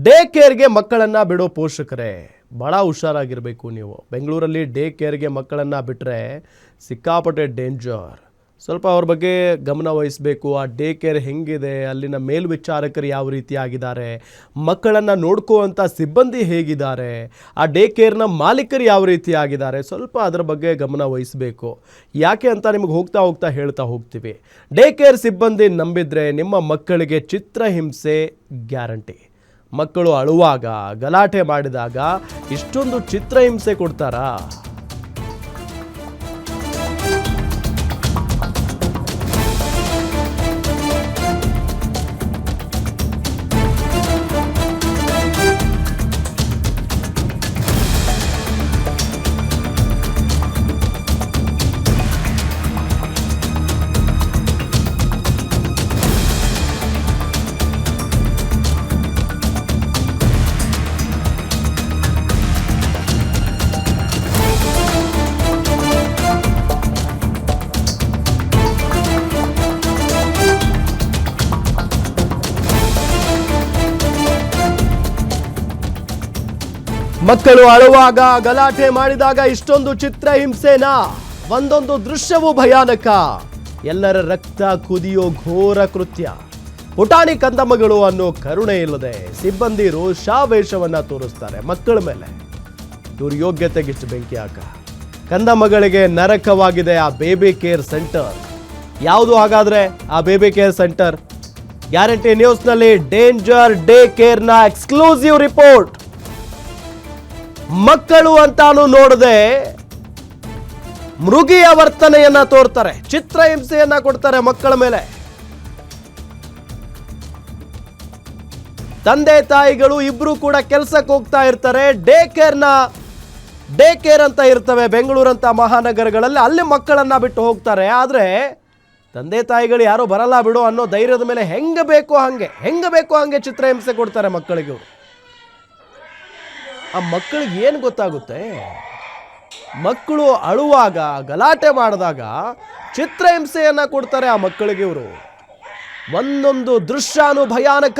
Day ಕೇರ್ಗೆ ಮಕ್ಕಳನ್ನು ಬಿಡೋ ಪೋಷಕರೇ ಭಾಳ ಹುಷಾರಾಗಿರಬೇಕು. ನೀವು ಬೆಂಗಳೂರಲ್ಲಿ ಡೇ ಕೇರ್ಗೆ ಮಕ್ಕಳನ್ನು ಬಿಟ್ಟರೆ ಸಿಕ್ಕಾಪಟ್ಟೆ ಡೇಂಜರ್. ಸ್ವಲ್ಪ ಅವ್ರ ಬಗ್ಗೆ ಗಮನ ವಹಿಸಬೇಕು. ಆ ಡೇ ಕೇರ್ ಹೆಂಗಿದೆ, ಅಲ್ಲಿನ ಮೇಲ್ವಿಚಾರಕರು ಯಾವ ರೀತಿ ಆಗಿದ್ದಾರೆ, ಮಕ್ಕಳನ್ನು ನೋಡ್ಕೋವಂಥ ಸಿಬ್ಬಂದಿ ಹೇಗಿದ್ದಾರೆ, ಆ ಡೇ ಕೇರ್ನ ಮಾಲೀಕರು ಯಾವ ರೀತಿ ಆಗಿದ್ದಾರೆ, ಸ್ವಲ್ಪ ಅದರ ಬಗ್ಗೆ ಗಮನ ವಹಿಸಬೇಕು. ಯಾಕೆ ಅಂತ ನಿಮಗೆ ಹೋಗ್ತಾ ಹೋಗ್ತಾ ಹೇಳ್ತಾ ಹೋಗ್ತೀವಿ. ಡೇ ಕೇರ್ ಸಿಬ್ಬಂದಿ ನಂಬಿದರೆ ನಿಮ್ಮ ಮಕ್ಕಳಿಗೆ ಚಿತ್ರಹಿಂಸೆ ಗ್ಯಾರಂಟಿ. ಮಕ್ಕಳು ಅಳುವಾಗ, ಗಲಾಟೆ ಮಾಡಿದಾಗ ಇಷ್ಟೊಂದು ಚಿತ್ರಹಿಂಸೆ ಕೊಡ್ತಾರಾ? ಮಕ್ಕಳು ಅಳುವಾಗ, ಗಲಾಟೆ ಮಾಡಿದಾಗ ಇಷ್ಟೊಂದು ಚಿತ್ರಹಿಂಸೆನಾ? ಒಂದೊಂದು ದೃಶ್ಯವೂ ಭಯಾನಕ. ಎಲ್ಲರ ರಕ್ತ ಕುದಿಯೋ ಘೋರ ಕೃತ್ಯ. ಪುಟಾಣಿ ಕಂದಮ್ಮಗಳು ಅನ್ನೋ ಕರುಣೆ ಇಲ್ಲದೆ ಸಿಬ್ಬಂದಿ ರೋಷಾವೇಶವನ್ನ ತೋರಿಸ್ತಾರೆ ಮಕ್ಕಳ ಮೇಲೆ. ಇವ್ರ ಯೋಗ್ಯತೆಗಿಷ್ಟು ಬೆಂಕಿ ಹಾಕ. ಕಂದಮ್ಮಗಳಿಗೆ ನರಕವಾಗಿದೆ ಆ ಬೇಬಿ ಕೇರ್ ಸೆಂಟರ್. ಯಾವುದು ಹಾಗಾದ್ರೆ ಆ ಬೇಬಿ ಕೇರ್ ಸೆಂಟರ್? ಗ್ಯಾರಂಟಿ ನ್ಯೂಸ್ನಲ್ಲಿ ಡೇಂಜರ್ ಡೇ ಕೇರ್ನ ಎಕ್ಸ್ಕ್ಲೂಸಿವ್ ರಿಪೋರ್ಟ್. ಮಕ್ಕಳು ಅಂತಾನು ನೋಡದೆ ಮೃಗಿಯ ವರ್ತನೆಯನ್ನ ತೋರ್ತಾರೆ, ಚಿತ್ರಹಿಂಸೆಯನ್ನ ಕೊಡ್ತಾರೆ ಮಕ್ಕಳ ಮೇಲೆ. ತಂದೆ ತಾಯಿಗಳು ಇಬ್ರು ಕೂಡ ಕೆಲಸಕ್ಕೆ ಹೋಗ್ತಾ ಇರ್ತಾರೆ. ಡೇ ಕೇರ್ ಅಂತ ಇರ್ತವೆ ಬೆಂಗಳೂರಂತ ಮಹಾನಗರಗಳಲ್ಲಿ, ಅಲ್ಲಿ ಮಕ್ಕಳನ್ನ ಬಿಟ್ಟು ಹೋಗ್ತಾರೆ. ಆದ್ರೆ ತಂದೆ ತಾಯಿಗಳು ಯಾರೋ ಬರಲ್ಲ ಬಿಡು ಅನ್ನೋ ಧೈರ್ಯದ ಮೇಲೆ ಹೆಂಗ ಬೇಕೋ ಹಂಗೆ ಚಿತ್ರಹಿಂಸೆ ಕೊಡ್ತಾರೆ ಮಕ್ಕಳಿಗೆ. ಆ ಮಕ್ಕಳಿಗೆ ಏನು ಗೊತ್ತಾಗುತ್ತೆ? ಮಕ್ಕಳು ಅಳುವಾಗ, ಗಲಾಟೆ ಮಾಡಿದಾಗ ಚಿತ್ರಹಿಂಸೆಯನ್ನ ಕೊಡ್ತಾರೆ ಆ ಮಕ್ಕಳಿಗೆ ಇವರು. ಒಂದೊಂದು ದೃಶ್ಯನೂ ಭಯಾನಕ.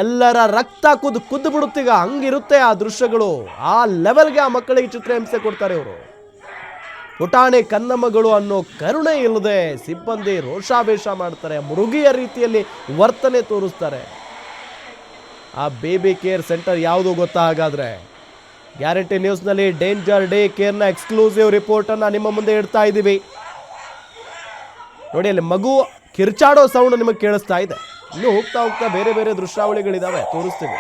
ಎಲ್ಲರ ರಕ್ತ ಕುದ್ದು ಬಿಡುತ್ತೀಗ, ಹಂಗಿರುತ್ತೆ ಆ ದೃಶ್ಯಗಳು. ಆ ಲೆವೆಲ್ಗೆ ಆ ಮಕ್ಕಳಿಗೆ ಚಿತ್ರಹಿಂಸೆ ಕೊಡ್ತಾರೆ ಇವರು. ಪುಟಾಣಿ ಕನ್ನಮ್ಮಗಳು ಅನ್ನೋ ಕರುಣೆ ಇಲ್ಲದೆ ಸಿಬ್ಬಂದಿ ರೋಷಾವೇಶ ಮಾಡ್ತಾರೆ, ಮೃಗಿಯ ರೀತಿಯಲ್ಲಿ ವರ್ತನೆ ತೋರಿಸ್ತಾರೆ. ಆ ಬೇಬಿ ಕೇರ್ ಸೆಂಟರ್ ಯಾವುದು ಗೊತ್ತಾ ಹಾಗಾದ್ರೆ? ಗ್ಯಾರಂಟಿ ನ್ಯೂಸ್ನಲ್ಲಿ ಡೇಂಜರ್ ಡೇ ಕೇರ್ನ ಎಕ್ಸ್ಕ್ಲೂಸಿವ್ ರಿಪೋರ್ಟನ್ನು ನಿಮ್ಮ ಮುಂದೆ ಇಡ್ತಾ ಇದ್ದೀವಿ. ನೋಡಿ, ಅಲ್ಲಿ ಮಗು ಕಿರ್ಚಾಡೋ ಸೌಂಡ್ ನಿಮಗೆ ಕೇಳಿಸ್ತಾ ಇದೆ. ಇನ್ನು ಹೋಗ್ತಾ ಬೇರೆ ಬೇರೆ ದೃಶ್ಯಾವಳಿಗಳಿದಾವೆ, ತೋರಿಸ್ತೀವಿ.